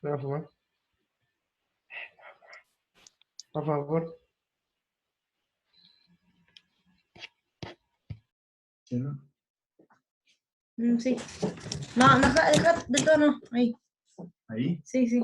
Por favor, por favor. Cielo. Sí. No, deja de tono. Ahí. Ahí. Sí, sí.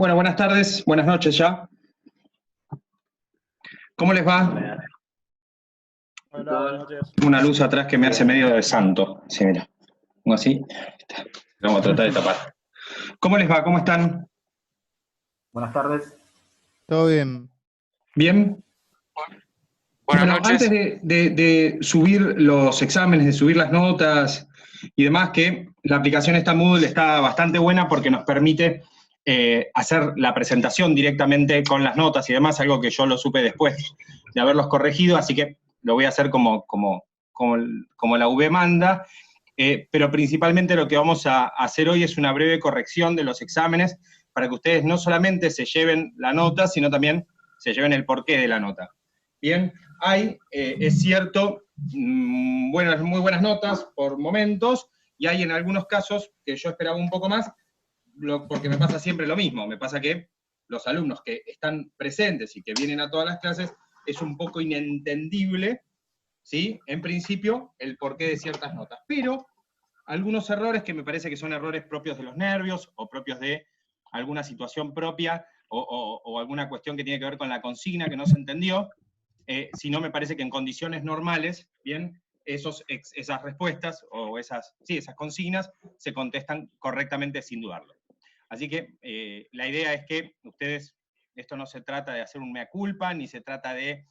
Bueno, buenas tardes, buenas noches ya. ¿Cómo les va? Hola, buenas noches. Una luz atrás que me hace medio de santo. Sí, mira. Pongo así. Ahí está. Vamos a tratar de tapar. ¿Cómo les va? ¿Cómo están? Buenas tardes. Todo bien. ¿Bien? Buenas Bueno, noches. antes de subir los exámenes, de subir las notas y demás, que la aplicación esta Moodle está bastante buena porque nos permite hacer la presentación directamente con las notas y demás, algo que yo lo supe después de haberlos corregido, así que lo voy a hacer como la V manda, pero principalmente lo que vamos a hacer hoy es una breve corrección de los exámenes para que ustedes no solamente se lleven la nota, sino también se lleven el porqué de la nota. Bien, hay, es cierto, muy buenas notas por momentos, y hay en algunos casos que yo esperaba un poco más, porque me pasa siempre lo mismo, me pasa que los alumnos que están presentes y que vienen a todas las clases, es un poco inentendible, ¿sí? En principio, el porqué de ciertas notas, pero algunos errores que me parece que son errores propios de los nervios, o propios de alguna situación propia, o alguna cuestión que tiene que ver con la consigna que no se entendió, si no me parece que en condiciones normales, bien, esas respuestas, o esas consignas, se contestan correctamente sin dudarlo. Así que la idea es que ustedes, esto no se trata de hacer un mea culpa, ni se trata de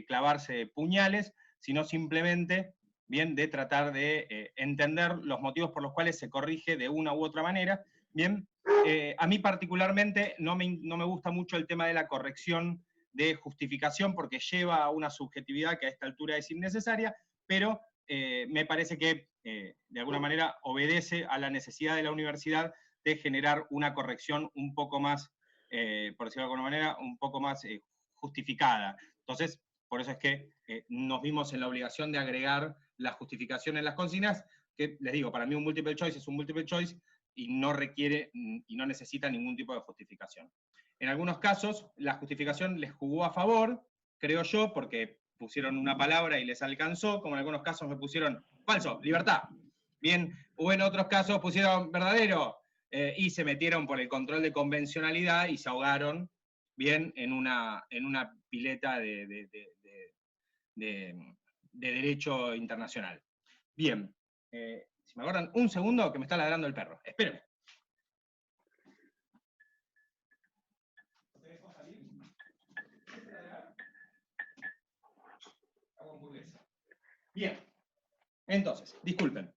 clavarse puñales, sino simplemente, bien, de tratar de entender los motivos por los cuales se corrige de una u otra manera. Bien, a mí particularmente no me gusta mucho el tema de la corrección de justificación, porque lleva a una subjetividad que a esta altura es innecesaria, pero me parece que de alguna manera obedece a la necesidad de la universidad de generar una corrección un poco más, por decirlo de alguna manera, un poco más justificada. Entonces, por eso es que nos vimos en la obligación de agregar la justificación en las consignas, que les digo, para mí un multiple choice es un multiple choice y no requiere y no necesita ningún tipo de justificación. En algunos casos, la justificación les jugó a favor, creo yo, porque pusieron una palabra y les alcanzó, como en algunos casos me pusieron falso, libertad. Bien, o en otros casos pusieron verdadero, y se metieron por el control de convencionalidad y se ahogaron, bien, en una pileta de derecho internacional. Bien, si me aguardan un segundo que me está ladrando el perro. Espérenme. Bien, entonces, disculpen.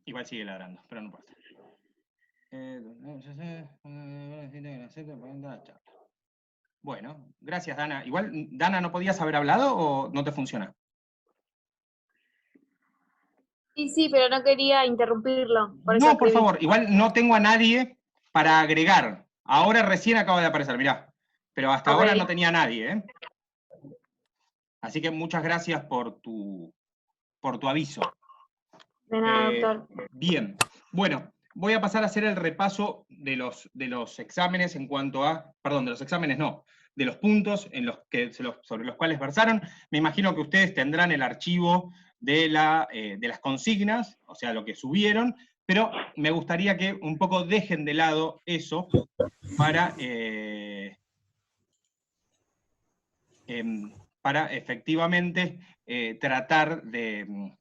Igual sigue ladrando, pero no importa. Bueno, gracias, Dana. Igual, Dana, ¿no podías haber hablado o no te funciona? Sí, pero no quería interrumpirlo. Por eso No, por escribí. favor, igual no tengo a nadie para agregar. Ahora recién acaba de aparecer, mirá. Pero hasta Ok. ahora no tenía a nadie, ¿eh? Así que muchas gracias por tu aviso. De nada, doctor. Bien, bueno, voy a pasar a hacer el repaso de los exámenes en cuanto a, perdón, de los exámenes no, de los puntos sobre los cuales versaron. Me imagino que ustedes tendrán el archivo de las consignas, o sea, lo que subieron, pero me gustaría que un poco dejen de lado eso para efectivamente tratar de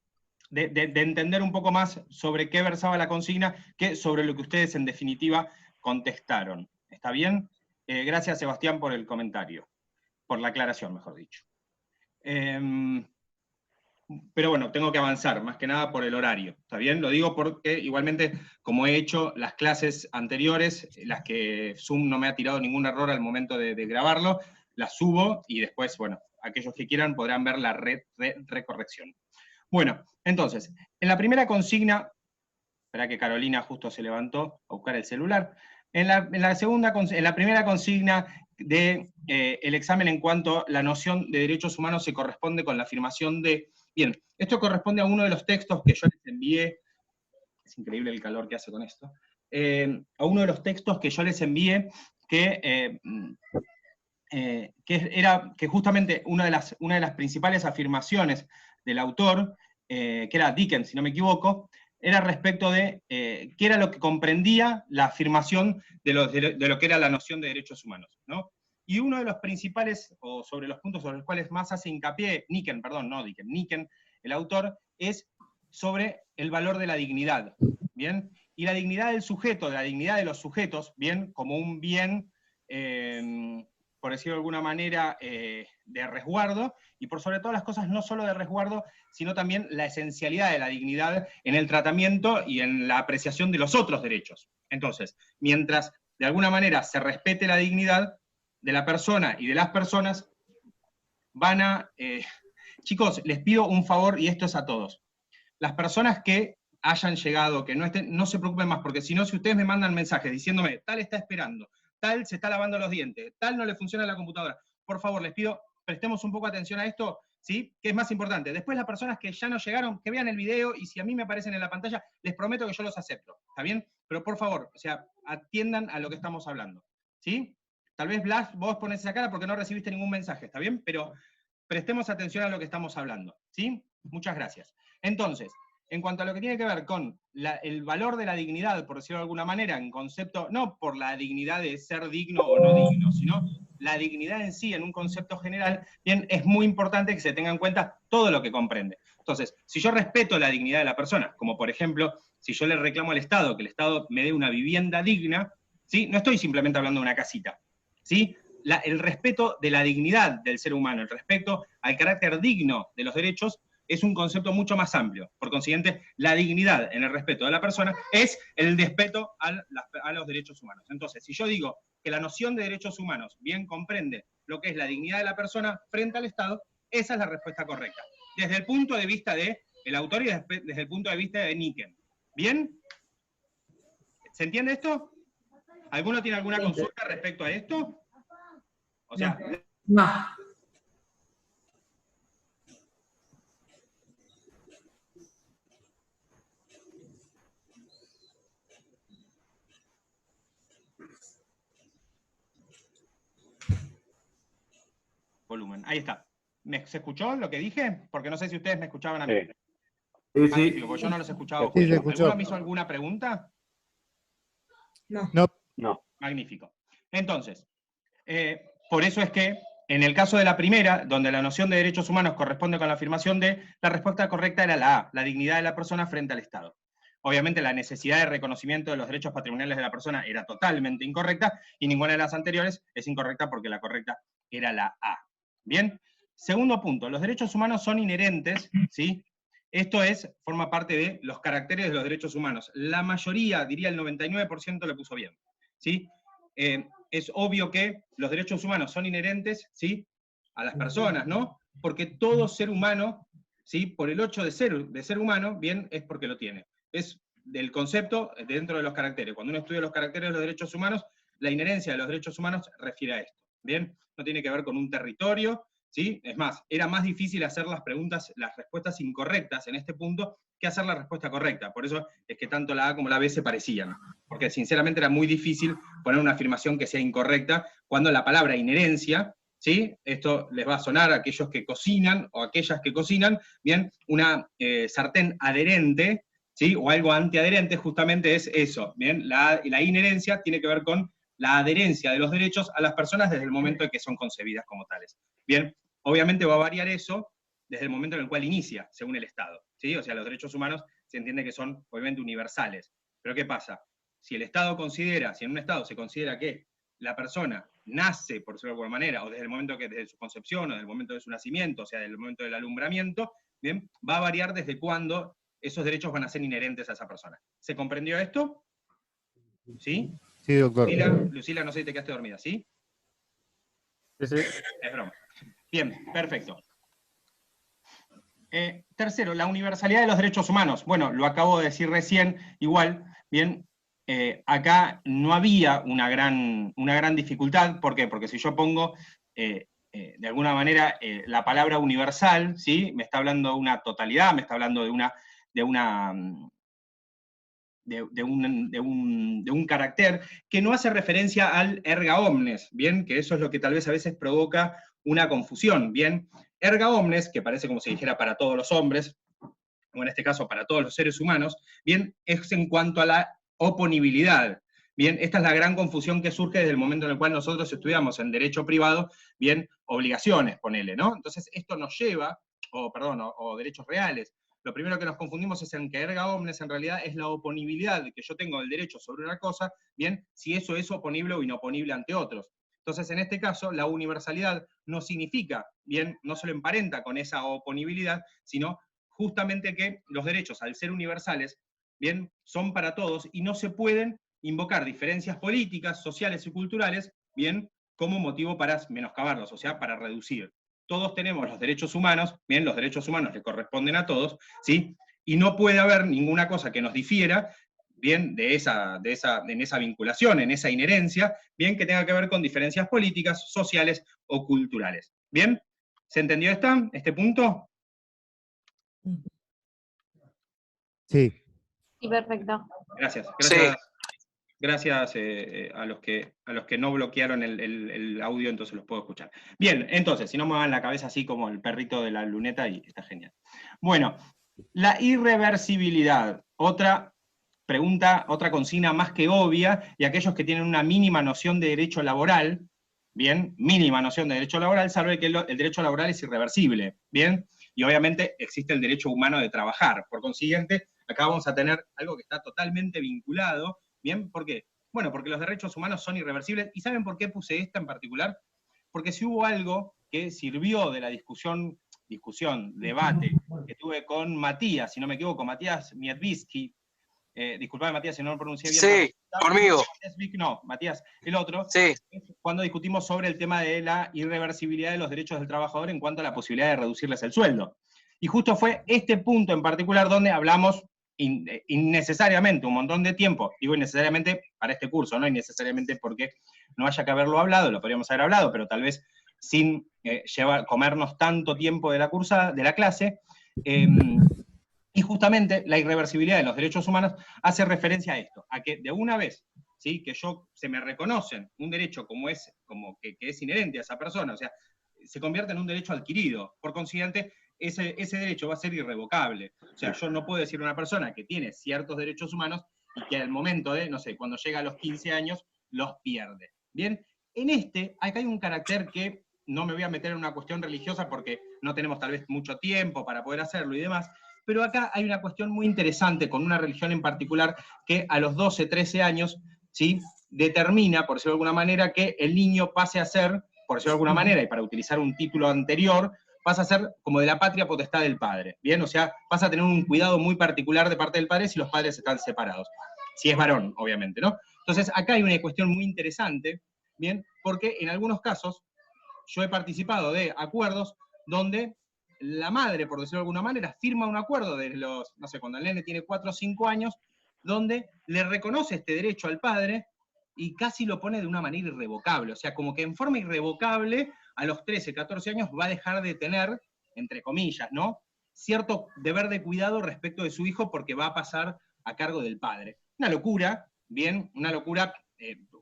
entender un poco más sobre qué versaba la consigna que sobre lo que ustedes en definitiva contestaron. ¿Está bien? Gracias, Sebastián, por el comentario, por la aclaración, mejor dicho. Pero bueno, tengo que avanzar, más que nada por el horario, ¿está bien? Lo digo porque igualmente, como he hecho las clases anteriores, las que Zoom no me ha tirado ningún error al momento de grabarlo, las subo y después, bueno, aquellos que quieran podrán ver la recorrección. Bueno, entonces, en la primera consigna, espera que Carolina justo se levantó a buscar el celular, en la primera consigna el examen en cuanto a la noción de derechos humanos se corresponde con la afirmación de... Bien, esto corresponde a uno de los textos que yo les envié, es increíble el calor que hace con esto, a uno de los textos que yo les envié que justamente una de las principales afirmaciones del autor, que era Dickens, si no me equivoco, era respecto de qué era lo que comprendía la afirmación de lo que era la noción de derechos humanos, ¿no? Y uno de los principales, o sobre los puntos sobre los cuales más hace hincapié Niken, el autor, es sobre el valor de la dignidad, ¿bien? Y la dignidad del sujeto, la dignidad de los sujetos, ¿bien? Como un bien, por decirlo de alguna manera, de resguardo, y por sobre todas las cosas, no solo de resguardo, sino también la esencialidad de la dignidad en el tratamiento y en la apreciación de los otros derechos. Entonces, mientras de alguna manera se respete la dignidad de la persona y de las personas, van a... chicos, les pido un favor, y esto es a todos. Las personas que hayan llegado, que no estén, no se preocupen más, porque si no, si ustedes me mandan mensajes diciéndome, tal está esperando, tal se está lavando los dientes, tal no le funciona la computadora, por favor, les pido, prestemos un poco atención a esto, ¿sí? Que es más importante. Después las personas que ya no llegaron, que vean el video, y si a mí me aparecen en la pantalla, les prometo que yo los acepto, ¿está bien? Pero por favor, o sea, atiendan a lo que estamos hablando, ¿sí? Tal vez, Blas, vos pones esa cara porque no recibiste ningún mensaje, ¿está bien? Pero prestemos atención a lo que estamos hablando, ¿sí? Muchas gracias. Entonces, en cuanto a lo que tiene que ver con el valor de la dignidad, por decirlo de alguna manera, en concepto, no por la dignidad de ser digno o no digno, sino la dignidad en sí, en un concepto general, bien, es muy importante que se tenga en cuenta todo lo que comprende. Entonces, si yo respeto la dignidad de la persona, como por ejemplo, si yo le reclamo al Estado que el Estado me dé una vivienda digna, ¿sí? No estoy simplemente hablando de una casita, ¿sí? El respeto de la dignidad del ser humano, el respeto al carácter digno de los derechos, es un concepto mucho más amplio. Por consiguiente, la dignidad en el respeto de la persona es el respeto a los derechos humanos. Entonces, si yo digo que la noción de derechos humanos bien comprende lo que es la dignidad de la persona frente al Estado, esa es la respuesta correcta. Desde el punto de vista del autor y desde el punto de vista de Niken. ¿Bien? ¿Se entiende esto? ¿Alguno tiene alguna consulta respecto a esto? O sea... No. Volumen. Ahí está. ¿Se escuchó lo que dije? Porque no sé si ustedes me escuchaban a mí. Sí, Magnífico, sí. porque yo no los escuchaba. Sí, se escuchó. ¿Alguno me hizo alguna pregunta? No. No. No. Magnífico. Entonces, por eso es que, en el caso de la primera, donde la noción de derechos humanos corresponde con la afirmación de, la respuesta correcta era la A, la dignidad de la persona frente al Estado. Obviamente la necesidad de reconocimiento de los derechos patrimoniales de la persona era totalmente incorrecta, y ninguna de las anteriores es incorrecta porque la correcta era la A. ¿Bien? Segundo punto, los derechos humanos son inherentes, ¿sí? Esto forma parte de los caracteres de los derechos humanos. La mayoría, diría el 99%, le puso bien, ¿sí? Es obvio que los derechos humanos son inherentes, ¿sí? A las personas, ¿no? Porque todo ser humano, ¿sí? Por el hecho de ser humano, bien, es porque lo tiene. Es del concepto dentro de los caracteres. Cuando uno estudia los caracteres de los derechos humanos, la inherencia de los derechos humanos refiere a esto, ¿bien? No tiene que ver con un territorio, ¿sí? Es más, era más difícil hacer las respuestas incorrectas en este punto que hacer la respuesta correcta. Por eso es que tanto la A como la B se parecían. Porque sinceramente era muy difícil poner una afirmación que sea incorrecta cuando la palabra inherencia, ¿sí? Esto les va a sonar a aquellos que cocinan o aquellas que cocinan, bien, una sartén adherente, ¿sí? O algo antiadherente, justamente es eso, ¿bien? La inherencia tiene que ver con la adherencia de los derechos a las personas desde el momento en que son concebidas como tales. Bien, obviamente va a variar eso desde el momento en el cual inicia, según el Estado, ¿sí? O sea, los derechos humanos se entiende que son, obviamente, universales. Pero ¿qué pasa? Si el Estado considera, si en un Estado se considera que la persona nace, por decirlo de alguna manera, o desde el momento que, desde su concepción, o desde el momento de su nacimiento, o sea, desde el momento del alumbramiento, bien, va a variar desde cuándo esos derechos van a ser inherentes a esa persona. ¿Se comprendió esto? ¿Sí? Sí, doctor. Lucila, no sé si te quedaste dormida, ¿sí? Sí, sí. Es broma. Bien, perfecto. Tercero, la universalidad de los derechos humanos. Bueno, lo acabo de decir recién, igual, bien, acá no había una gran dificultad. ¿Por qué? Porque si yo pongo, de alguna manera, la palabra universal, ¿sí? Me está hablando de una totalidad, me está hablando de un carácter que no hace referencia al erga omnes, ¿bien? Que eso es lo que tal vez a veces provoca una confusión, ¿bien? Erga omnes, que parece como si dijera para todos los hombres, o en este caso para todos los seres humanos, bien, es en cuanto a la oponibilidad. Bien, esta es la gran confusión que surge desde el momento en el cual nosotros estudiamos en derecho privado, bien, obligaciones, ponele, ¿no? Entonces esto nos lleva, o derechos reales. Lo primero que nos confundimos es en que erga omnes en realidad es la oponibilidad que yo tengo del derecho sobre una cosa, bien, si eso es oponible o inoponible ante otros. Entonces, en este caso, la universalidad no significa, bien, no se lo emparenta con esa oponibilidad, sino justamente que los derechos, al ser universales, bien, son para todos y no se pueden invocar diferencias políticas, sociales y culturales, bien, como motivo para menoscabarlos, o sea, para reducir. Todos tenemos los derechos humanos, bien, los derechos humanos le corresponden a todos, ¿sí? Y no puede haber ninguna cosa que nos difiera, bien, en esa vinculación, en esa inherencia, bien, que tenga que ver con diferencias políticas, sociales o culturales. ¿Bien? ¿Se entendió este punto? Sí. Sí, perfecto. Gracias. Sí. Gracias a los que no bloquearon el audio, entonces los puedo escuchar. Bien, entonces, si no me muevan la cabeza así como el perrito de la luneta, y está genial. Bueno, la irreversibilidad, otra pregunta, otra consigna más que obvia, y aquellos que tienen una mínima noción de derecho laboral, bien, mínima noción de derecho laboral, saben que el derecho laboral es irreversible, bien, y obviamente existe el derecho humano de trabajar. Por consiguiente, acá vamos a tener algo que está totalmente vinculado. ¿Bien? ¿Por qué? Bueno, porque los derechos humanos son irreversibles. ¿Y saben por qué puse esta en particular? Porque si hubo algo que sirvió de la debate que tuve con Matías, si no me equivoco, Matías Mietvisky, disculpame Matías si no lo pronuncié bien. Sí, conmigo. No, Matías, el otro, Sí. cuando discutimos sobre el tema de la irreversibilidad de los derechos del trabajador en cuanto a la posibilidad de reducirles el sueldo. Y justo fue este punto en particular donde hablamos innecesariamente un montón de tiempo, digo innecesariamente para este curso, no innecesariamente porque no haya que haberlo hablado, lo podríamos haber hablado, pero tal vez sin comernos tanto tiempo de la clase, y justamente la irreversibilidad de los derechos humanos hace referencia a esto, a que de una vez, ¿sí?, que se me reconocen un derecho que es inherente a esa persona, o sea, se convierte en un derecho adquirido, por consiguiente, ese derecho va a ser irrevocable. O sea, yo no puedo decir a una persona que tiene ciertos derechos humanos y que al momento de, no sé, cuando llega a los 15 años, los pierde. Bien, acá hay un carácter que no me voy a meter en una cuestión religiosa porque no tenemos tal vez mucho tiempo para poder hacerlo y demás, pero acá hay una cuestión muy interesante con una religión en particular que a los 12, 13 años, ¿sí?, determina, por decirlo de alguna manera, que el niño pase a ser, por decirlo de alguna manera, y para utilizar un título anterior, pasa a ser como de la patria potestad del padre, ¿bien? O sea, pasa a tener un cuidado muy particular de parte del padre si los padres están separados. Si es varón, obviamente, ¿no? Entonces, acá hay una cuestión muy interesante, ¿bien? Porque en algunos casos, yo he participado de acuerdos donde la madre, por decirlo de alguna manera, firma un acuerdo de los, no sé, cuando el nene tiene 4 o 5 años, donde le reconoce este derecho al padre y casi lo pone de una manera irrevocable. O sea, como que en forma irrevocable, a los 13, 14 años va a dejar de tener, entre comillas, ¿no?, cierto deber de cuidado respecto de su hijo porque va a pasar a cargo del padre. Una locura, bien, una locura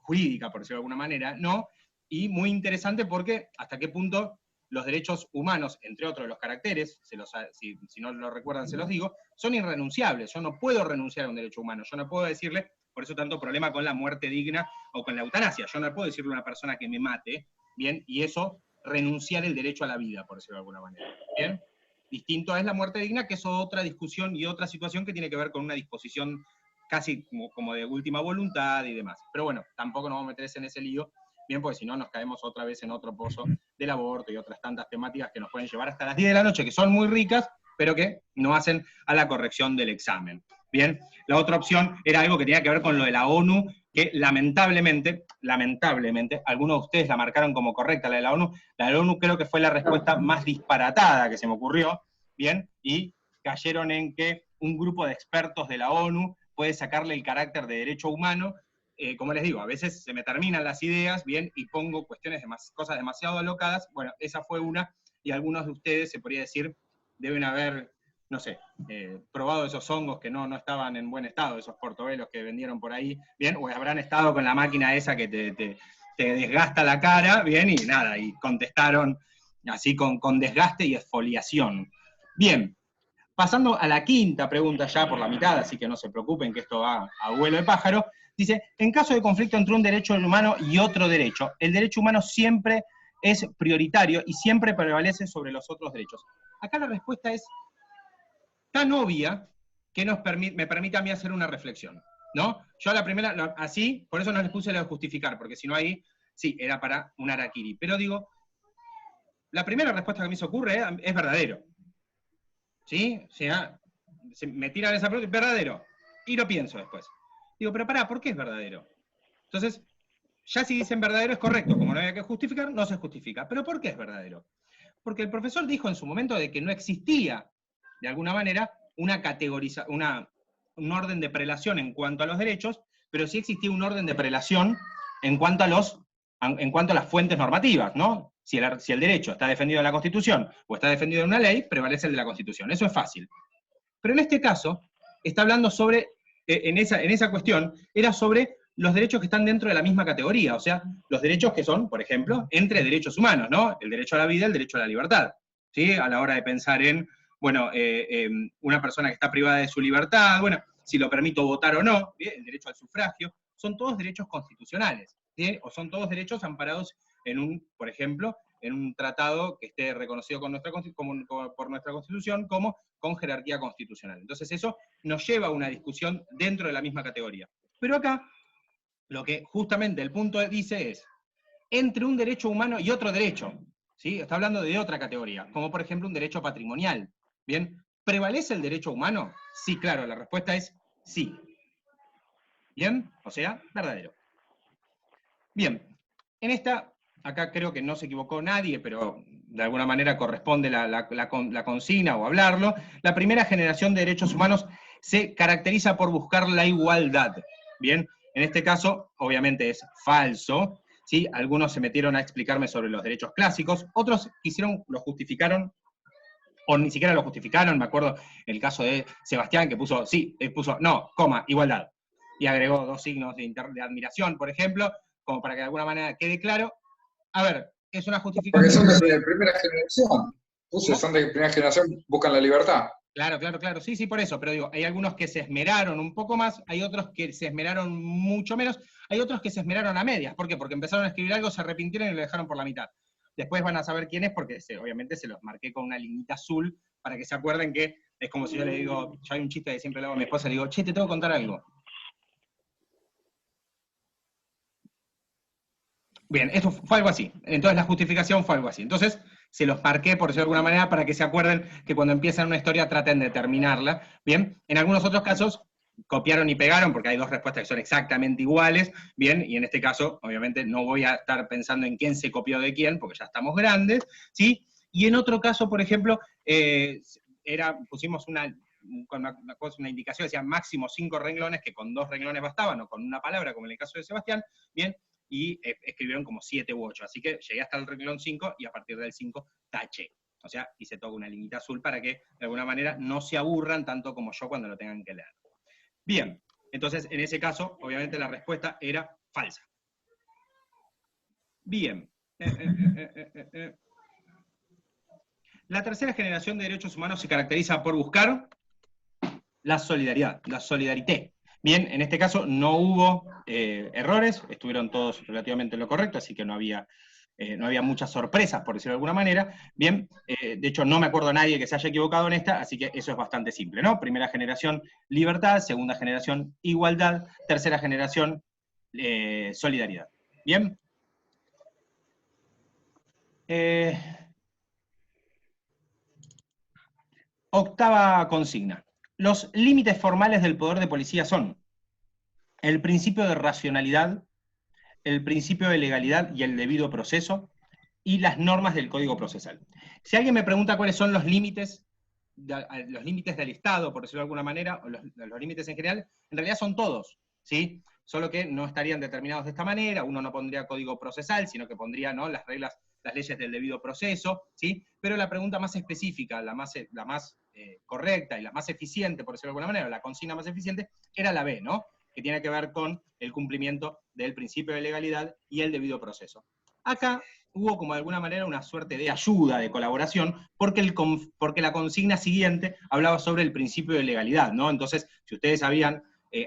jurídica, por decirlo de alguna manera, ¿no? Y muy interesante porque hasta qué punto los derechos humanos, entre otros los caracteres, si no lo recuerdan se los digo, son irrenunciables. Yo no puedo renunciar a un derecho humano, yo no puedo decirle, por eso tanto problema con la muerte digna o con la eutanasia, yo no puedo decirle a una persona que me mate, ¿bien? Y eso, renunciar el derecho a la vida, por decirlo de alguna manera, ¿bien? Distinto es la muerte digna, que es otra discusión y otra situación que tiene que ver con una disposición casi como de última voluntad y demás. Pero bueno, tampoco nos vamos a meter en ese lío, bien, porque si no nos caemos otra vez en otro pozo del aborto y otras tantas temáticas que nos pueden llevar hasta las 10 de la noche, que son muy ricas, pero que no hacen a la corrección del examen. Bien, la otra opción era algo que tenía que ver con lo de la ONU, que lamentablemente, algunos de ustedes la marcaron como correcta, la de la ONU. La de la ONU creo que fue la respuesta más disparatada que se me ocurrió, bien, y cayeron en que un grupo de expertos de la ONU puede sacarle el carácter de derecho humano. Como les digo, a veces se me terminan las ideas, bien, y pongo cosas demasiado alocadas. Bueno, esa fue una, y algunos de ustedes, se podría decir, deben haber, no sé, probado esos hongos que no estaban en buen estado, esos portobelos que vendieron por ahí, bien, o habrán estado con la máquina esa que te desgasta la cara, bien, y nada, y contestaron así con desgaste y exfoliación. Bien, Pasando a la quinta pregunta ya por la mitad, así que no se preocupen que esto va a vuelo de pájaro, dice, en caso de conflicto entre un derecho humano y otro derecho, el derecho humano siempre es prioritario y siempre prevalece sobre los otros derechos. Acá la respuesta es tan obvia que me permite a mí hacer una reflexión, ¿no? Yo a la primera, así, por eso no les puse lo de justificar, porque si no ahí, sí, era para un harakiri. Pero digo, la primera respuesta que a mí se ocurre es verdadero. ¿Sí? O sea, me tiran esa pregunta, verdadero. Y lo pienso después. Digo, pero pará, ¿por qué es verdadero? Entonces, ya si dicen verdadero es correcto, como no había que justificar, no se justifica. ¿Pero por qué es verdadero? Porque el profesor dijo en su momento de que no existía, de alguna manera, un orden de prelación en cuanto a los derechos, pero sí existía un orden de prelación en cuanto a las fuentes normativas, ¿no? Si el derecho está defendido en la Constitución o está defendido en una ley, prevalece el de la Constitución. Eso es fácil. Pero en este caso, está hablando sobre, en esa cuestión, era sobre los derechos que están dentro de la misma categoría, o sea, los derechos que son, por ejemplo, entre derechos humanos, ¿no? El derecho a la vida, el derecho a la libertad, ¿sí? A la hora de pensar en, bueno, una persona que está privada de su libertad, bueno, si lo permito votar o no, ¿sí? El derecho al sufragio, son todos derechos constitucionales, ¿sí? O son todos derechos amparados por ejemplo, en un tratado que esté reconocido por nuestra Constitución como con jerarquía constitucional. Entonces eso nos lleva a una discusión dentro de la misma categoría. Pero acá, lo que justamente el punto dice es, entre un derecho humano y otro derecho, ¿sí? Está hablando de otra categoría, como por ejemplo un derecho patrimonial. ¿Bien? ¿Prevalece el derecho humano? Sí, claro, la respuesta es sí. ¿Bien? O sea, verdadero. Bien, en esta, acá creo que no se equivocó nadie, pero de alguna manera corresponde la consigna o hablarlo. La primera generación de derechos humanos se caracteriza por buscar la igualdad. Bien, en este caso, obviamente es falso, ¿sí? Algunos se metieron a explicarme sobre los derechos clásicos, otros lo justificaron, o ni siquiera lo justificaron. Me acuerdo el caso de Sebastián, que puso, no, coma, igualdad. Y agregó 2 signos de admiración, por ejemplo, como para que de alguna manera quede claro. A ver, es una justificación. Porque son de primera generación. Son de primera generación, buscan la libertad. Claro, sí, por eso, pero digo, hay algunos que se esmeraron un poco más, hay otros que se esmeraron mucho menos, hay otros que se esmeraron a medias. ¿Por qué? Porque empezaron a escribir algo, se arrepintieron y lo dejaron por la mitad. Después van a saber quién es, porque obviamente se los marqué con una liñita azul, para que se acuerden que es como si yo le digo, yo hay un chiste que siempre le hago a mi esposa, le digo, che, te tengo que contar algo. Bien, esto fue algo así. Entonces la justificación fue algo así. Entonces se los marqué, por decirlo de alguna manera, para que se acuerden que cuando empiezan una historia traten de terminarla. Bien, en algunos otros casos copiaron y pegaron, porque hay 2 respuestas que son exactamente iguales. Bien, y en este caso, obviamente, no voy a estar pensando en quién se copió de quién, porque ya estamos grandes, ¿sí? Y en otro caso, por ejemplo, pusimos una indicación, decía máximo 5 renglones, que con 2 renglones bastaban, o con una palabra, como en el caso de Sebastián, bien, y escribieron como 7 u 8, así que llegué hasta el renglón 5, y a partir del 5 taché. O sea, hice toda una liñita azul para que, de alguna manera, no se aburran tanto como yo cuando lo tengan que leer. Bien, entonces, en ese caso, obviamente la respuesta era falsa. Bien. La tercera generación de derechos humanos se caracteriza por buscar la solidaridad, la solidarité. Bien, en este caso no hubo errores, estuvieron todos relativamente en lo correcto, así que no había muchas sorpresas, por decirlo de alguna manera. Bien, de hecho no me acuerdo a nadie que se haya equivocado en esta, así que eso es bastante simple, ¿no? Primera generación, libertad; segunda generación, igualdad; tercera generación, solidaridad. Bien. Octava consigna. Los límites formales del poder de policía son el principio de racionalidad, el principio de legalidad y el debido proceso, y las normas del Código Procesal. Si alguien me pregunta cuáles son los límites del Estado, por decirlo de alguna manera, o los límites en general, en realidad son todos, ¿sí? Solo que no estarían determinados de esta manera, uno no pondría Código Procesal, sino que pondría, ¿no?, las reglas, las leyes del debido proceso, ¿sí? Pero la pregunta más específica, la más correcta y la más eficiente, por decirlo de alguna manera, la consigna más eficiente, era la B, ¿no?, que tiene que ver con el cumplimiento del principio de legalidad y el debido proceso. Acá hubo como de alguna manera una suerte de ayuda, de colaboración, porque la consigna siguiente hablaba sobre el principio de legalidad, ¿no? Entonces, si ustedes habían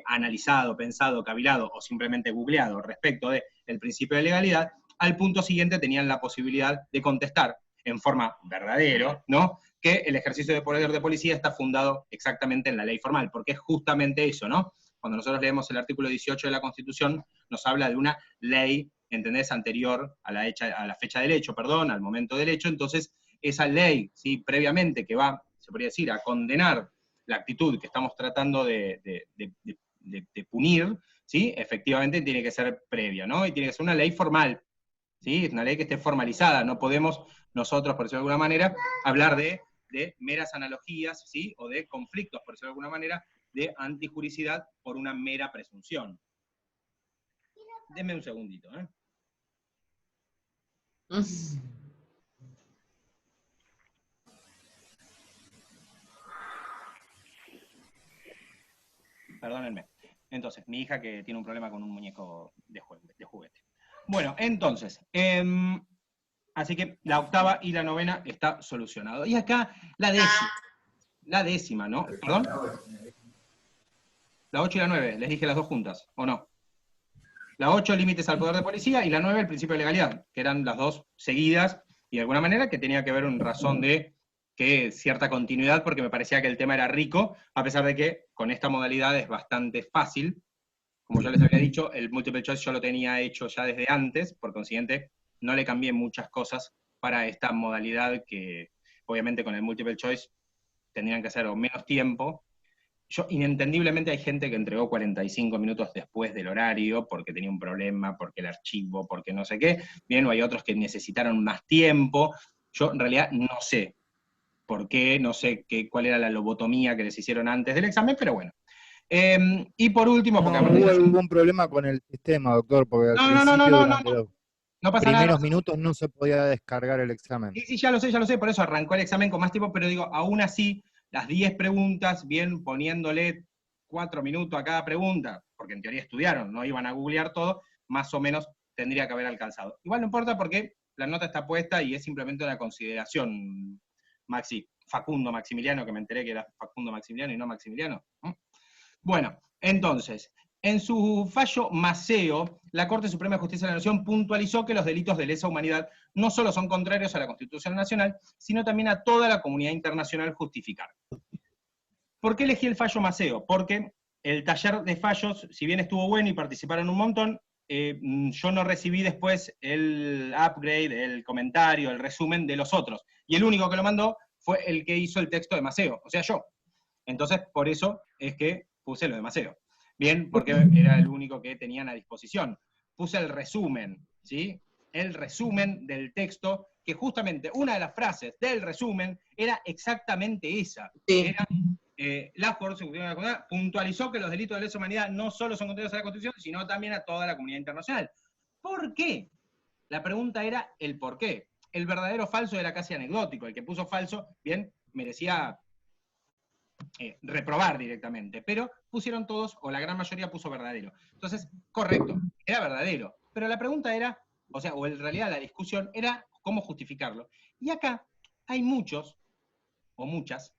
analizado, pensado, cavilado o simplemente googleado respecto del principio de legalidad, al punto siguiente tenían la posibilidad de contestar en forma verdadero, ¿no? Que el ejercicio de poder de policía está fundado exactamente en la ley formal, porque es justamente eso, ¿no? Cuando nosotros leemos el artículo 18 de la Constitución, nos habla de una ley, ¿entendés?, anterior a la fecha del hecho, perdón, al momento del hecho. Entonces, esa ley, ¿sí?, previamente, que va, se podría decir, a condenar la actitud que estamos tratando de punir, ¿sí?, efectivamente tiene que ser previa, ¿no? Y tiene que ser una ley formal, ¿sí? Es una ley que esté formalizada. No podemos nosotros, por decirlo de alguna manera, hablar de meras analogías, ¿sí?, o de conflictos, por decirlo de alguna manera, de antijuricidad por una mera presunción. Denme un segundito, ¿eh? Perdónenme. Entonces, mi hija que tiene un problema con un muñeco de juguete. Bueno, entonces, así que la octava y la novena está solucionado. Y acá la décima, ¿no? ¿Perdón? La 8 y la 9, les dije las dos juntas, ¿o no? La 8, límites al poder de policía, y la 9, el principio de legalidad, que eran las dos seguidas, y de alguna manera que tenía que ver en razón de que cierta continuidad, porque me parecía que el tema era rico, a pesar de que con esta modalidad es bastante fácil. Como yo les había dicho, el multiple choice yo lo tenía hecho ya desde antes, por consiguiente, no le cambié muchas cosas para esta modalidad que, obviamente, con el multiple choice tendrían que hacer o menos tiempo. Inentendiblemente hay gente que entregó 45 minutos después del horario porque tenía un problema, porque el archivo, porque no sé qué. Bien, o hay otros que necesitaron más tiempo. Yo en realidad no sé por qué, no sé cuál era la lobotomía que les hicieron antes del examen, pero bueno. Y por último, porque No hubo algún problema con el sistema, doctor, porque al principio durante los no pasa nada. primeros minutos no se podía descargar el examen. Sí, ya lo sé, por eso arrancó el examen con más tiempo, pero digo, aún así, las 10 preguntas, bien poniéndole 4 minutos a cada pregunta, porque en teoría estudiaron, no iban a googlear todo, más o menos tendría que haber alcanzado. Igual no importa porque la nota está puesta y es simplemente una consideración, Facundo Maximiliano, que me enteré que era Facundo Maximiliano y no Maximiliano. Bueno, entonces, en su fallo Maceo, la Corte Suprema de Justicia de la Nación puntualizó que los delitos de lesa humanidad no solo son contrarios a la Constitución Nacional, sino también a toda la comunidad internacional justificada. ¿Por qué elegí el fallo Maceo? Porque el taller de fallos, si bien estuvo bueno y participaron un montón, yo no recibí después el upgrade, el comentario, el resumen de los otros. Y el único que lo mandó fue el que hizo el texto de Maceo, o sea, yo. Entonces, por eso es que puse lo de Maceo. Bien, porque era el único que tenían a disposición. Puse el resumen, ¿sí? El resumen del texto, que justamente una de las frases del resumen era exactamente esa. Sí. Era, la Corte Suprema de la Comunidad puntualizó que los delitos de lesa humanidad no solo son contrarios a la Constitución, sino también a toda la comunidad internacional. ¿Por qué? La pregunta era el por qué. El verdadero falso era casi anecdótico. El que puso falso, bien, merecía reprobar directamente, pero pusieron todos, o la gran mayoría puso verdadero. Entonces, correcto, era verdadero. Pero la pregunta era, o en realidad la discusión era cómo justificarlo. Y acá hay muchos, o muchas,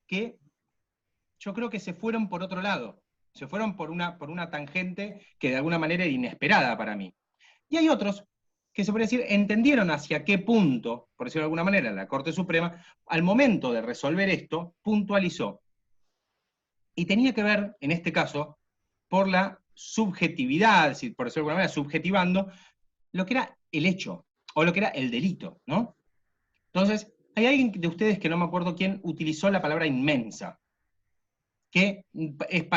que yo creo que se fueron por otro lado. Se fueron por una tangente que de alguna manera era inesperada para mí. Y hay otros que se podría decir, entendieron hacia qué punto, por decirlo de alguna manera, la Corte Suprema, al momento de resolver esto, puntualizó. Y tenía que ver, en este caso, por la subjetividad, por decirlo de alguna manera, subjetivando lo que era el hecho, o lo que era el delito, ¿no? Entonces, hay alguien de ustedes, que no me acuerdo quién, utilizó la palabra inmensa, que es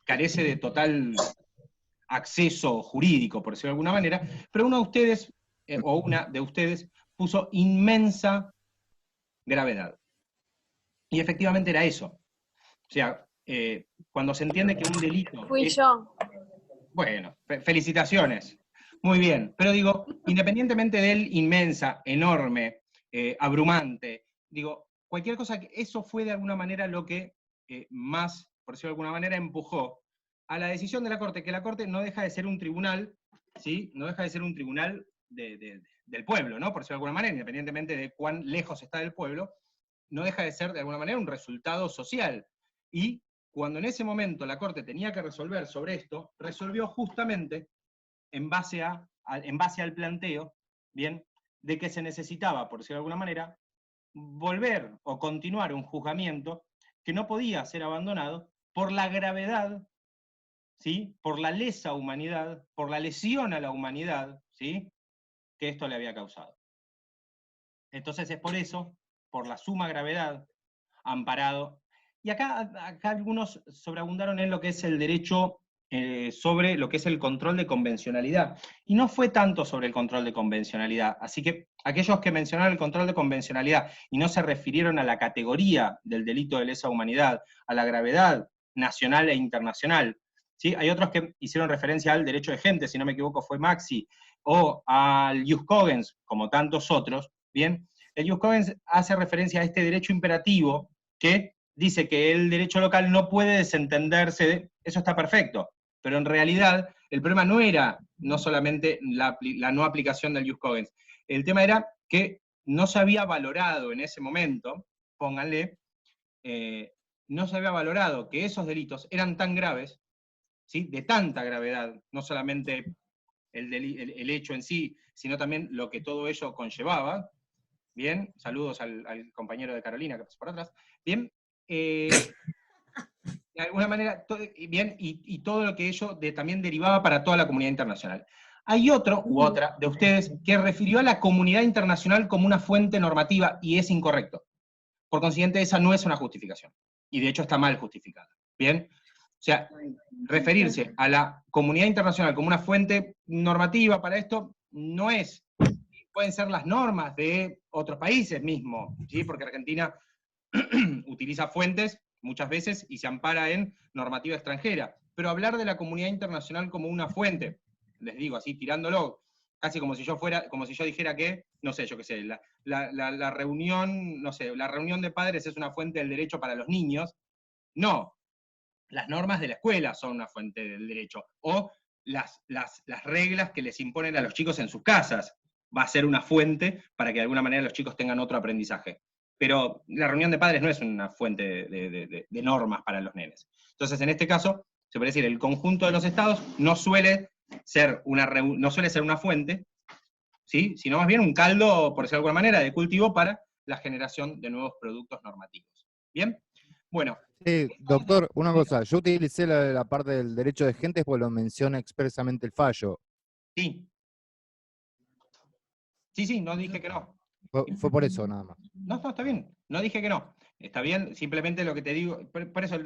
carece de total acceso jurídico, por decirlo de alguna manera, pero uno de ustedes, o una de ustedes, puso inmensa gravedad. Y efectivamente era eso. O sea, cuando se entiende que un delito... Fui yo. Bueno, felicitaciones. Muy bien. Pero digo, independientemente del inmensa, enorme, abrumante, digo, cualquier cosa, eso fue de alguna manera lo que más, por decirlo de alguna manera, empujó a la decisión de la Corte, que la Corte no deja de ser un tribunal, ¿sí? No deja de ser un tribunal del pueblo, ¿no? Por decirlo de alguna manera, independientemente de cuán lejos está del pueblo, no deja de ser de alguna manera un resultado social. Y cuando en ese momento la Corte tenía que resolver sobre esto, resolvió justamente en base al planteo, ¿bien?, de que se necesitaba, por decirlo de alguna manera, volver o continuar un juzgamiento que no podía ser abandonado por la gravedad, ¿sí?, por la lesa humanidad, por la lesión a la humanidad, ¿sí?, que esto le había causado. Entonces es por eso, por la suma gravedad, amparado. Y acá algunos sobreabundaron en lo que es el derecho sobre lo que es el control de convencionalidad. Y no fue tanto sobre el control de convencionalidad. Así que aquellos que mencionaron el control de convencionalidad y no se refirieron a la categoría del delito de lesa humanidad, a la gravedad nacional e internacional, ¿sí? Hay otros que hicieron referencia al derecho de gente, si no me equivoco fue Maxi, o al Jus Cogens, como tantos otros, ¿bien? El Jus Cogens hace referencia a este derecho imperativo que dice que el derecho local no puede desentenderse, eso está perfecto, pero en realidad el problema no era no solamente la no aplicación del Jus Cogens, el tema era que no se había valorado en ese momento, pónganle, no se había valorado que esos delitos eran tan graves, ¿sí?, de tanta gravedad, no solamente el hecho en sí, sino también lo que todo ello conllevaba. Bien, saludos al compañero de Carolina que pasó por atrás. Bien, de alguna manera, bien, y todo lo que ello también derivaba para toda la comunidad internacional. Hay otro u otra de ustedes que refirió a la comunidad internacional como una fuente normativa, y es incorrecto. Por consiguiente, esa no es una justificación. Y de hecho está mal justificada. Bien, o sea, referirse a la comunidad internacional como una fuente normativa para esto no es. Pueden ser las normas de otros países mismo, ¿sí?, porque Argentina utiliza fuentes muchas veces y se ampara en normativa extranjera. Pero hablar de la comunidad internacional como una fuente, les digo así, tirándolo, casi como si yo dijera que, no sé, yo qué sé, la reunión, no sé, la reunión de padres es una fuente del derecho para los niños. No, las normas de la escuela son una fuente del derecho, o las reglas que les imponen a los chicos en sus casas va a ser una fuente para que de alguna manera los chicos tengan otro aprendizaje. Pero la reunión de padres no es una fuente de normas para los nenes. Entonces, en este caso, se puede decir, el conjunto de los estados no suele ser una fuente, ¿sí?, sino más bien un caldo, por decirlo de alguna manera, de cultivo para la generación de nuevos productos normativos. ¿Bien? Bueno. Sí, doctor, una cosa, yo utilicé la parte del derecho de gente porque lo menciona expresamente el fallo. Sí. Sí, no dije que no. Fue por eso nada más. No, está bien, no dije que no. Está bien, simplemente lo que te digo, por eso,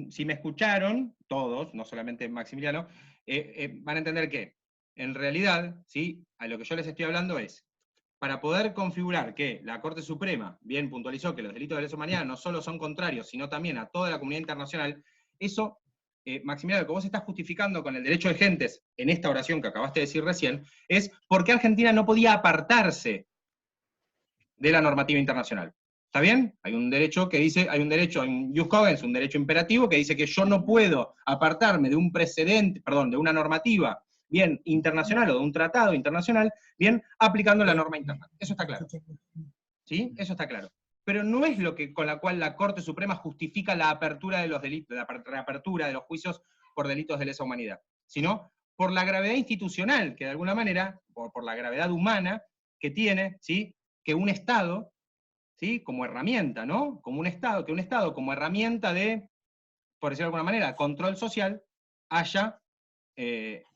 si me escucharon, todos, no solamente Maximiliano, van a entender que, en realidad, ¿sí?, a lo que yo les estoy hablando es, para poder configurar que la Corte Suprema bien puntualizó que los delitos de lesa humanidad no solo son contrarios, sino también a toda la comunidad internacional, eso, Maximiliano, lo que vos estás justificando con el derecho de gentes, en esta oración que acabaste de decir recién, es porque Argentina no podía apartarse de la normativa internacional. ¿Está bien? Hay un derecho que dice, hay un Jus Cogens, un derecho imperativo que dice que yo no puedo apartarme de un precedente, perdón, de una normativa bien internacional o de un tratado internacional, bien aplicando la norma interna. Eso está claro. ¿Sí? Eso está claro. Pero no es lo que con la cual la Corte Suprema justifica la apertura de los delitos, la reapertura de los juicios por delitos de lesa humanidad, sino por la gravedad institucional, que de alguna manera, por la gravedad humana que tiene, ¿sí?, que un Estado, ¿sí?, como herramienta, ¿no?, como un Estado, que un Estado como herramienta de, por decirlo de alguna manera, control social, haya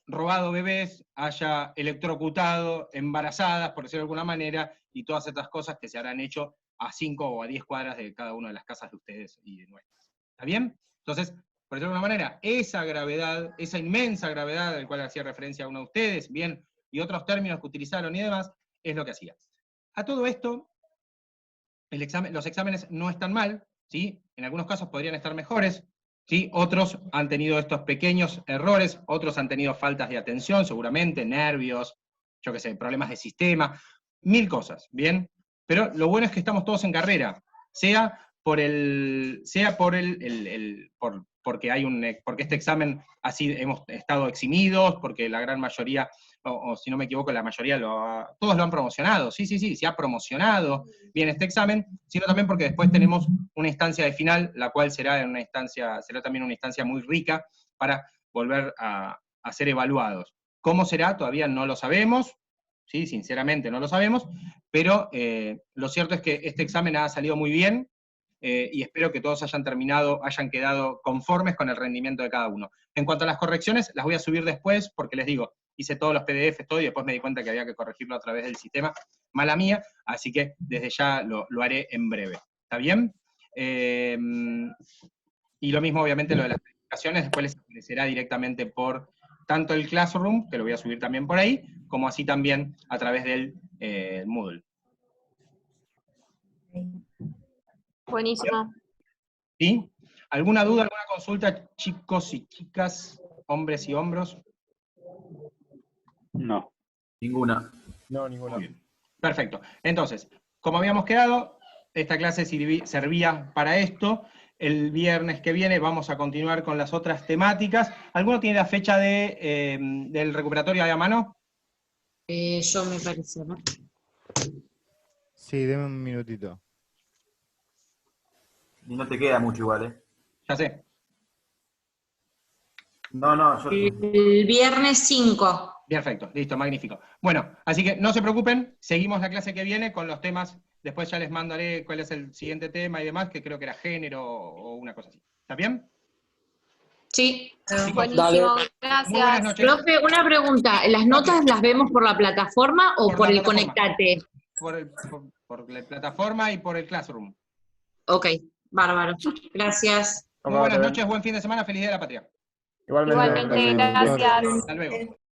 robado bebés, haya electrocutado embarazadas, por decirlo de alguna manera, y todas estas cosas que se habrán hecho a 5 o a 10 cuadras de cada una de las casas de ustedes y de nuestras. ¿Está bien? Entonces, por decirlo de alguna manera, esa gravedad, esa inmensa gravedad, al cual hacía referencia uno de ustedes, bien, y otros términos que utilizaron y demás, es lo que hacía. A todo esto, los exámenes no están mal, ¿sí? En algunos casos podrían estar mejores, ¿sí? Otros han tenido estos pequeños errores, otros han tenido faltas de atención, seguramente, nervios, yo qué sé, problemas de sistema, 1000 cosas, ¿bien? Pero lo bueno es que estamos todos en carrera, porque porque este examen así hemos estado eximidos, porque la gran mayoría o si no me equivoco, la mayoría, todos lo han promocionado, sí, se ha promocionado bien este examen, sino también porque después tenemos una instancia de final, la cual será también una instancia muy rica para volver a ser evaluados. ¿Cómo será? Todavía no lo sabemos, ¿sí? Sinceramente no lo sabemos, pero lo cierto es que este examen ha salido muy bien, y espero que todos hayan quedado conformes con el rendimiento de cada uno. En cuanto a las correcciones, las voy a subir después, porque les digo, hice todos los PDFs, todo, y después me di cuenta que había que corregirlo a través del sistema, mala mía, así que desde ya lo haré en breve. ¿Está bien? Y lo mismo, obviamente, lo de las calificaciones, después les aparecerá directamente por tanto el Classroom, que lo voy a subir también por ahí, como así también a través del Moodle. Buenísimo. ¿Sí? ¿Alguna duda, alguna consulta, chicos y chicas, hombres y hombros? No. Ninguna. No, ninguna. Muy bien. Perfecto. Entonces, como habíamos quedado, esta clase servía para esto. El viernes que viene vamos a continuar con las otras temáticas. ¿Alguno tiene la fecha del recuperatorio ahí a mano? Yo me parece, ¿no? Sí, deme un minutito. Y no te queda mucho igual, ¿eh? Ya sé. No, yo... El viernes 5. Perfecto, listo, magnífico. Bueno, así que no se preocupen, seguimos la clase que viene con los temas, después ya les mandaré cuál es el siguiente tema y demás, que creo que era género o una cosa así. ¿Está bien? Sí. Buenísimo. Muy buenas Gracias. noches. Profe, una pregunta. ¿Las notas las vemos por la plataforma o Por por la el plataforma. Conectate? Por la plataforma y por el Classroom. Ok, bárbaro. Gracias. Muy buenas noches, buen fin de semana, feliz día de la patria. Igualmente. Igualmente, Gracias. gracias. Hasta luego.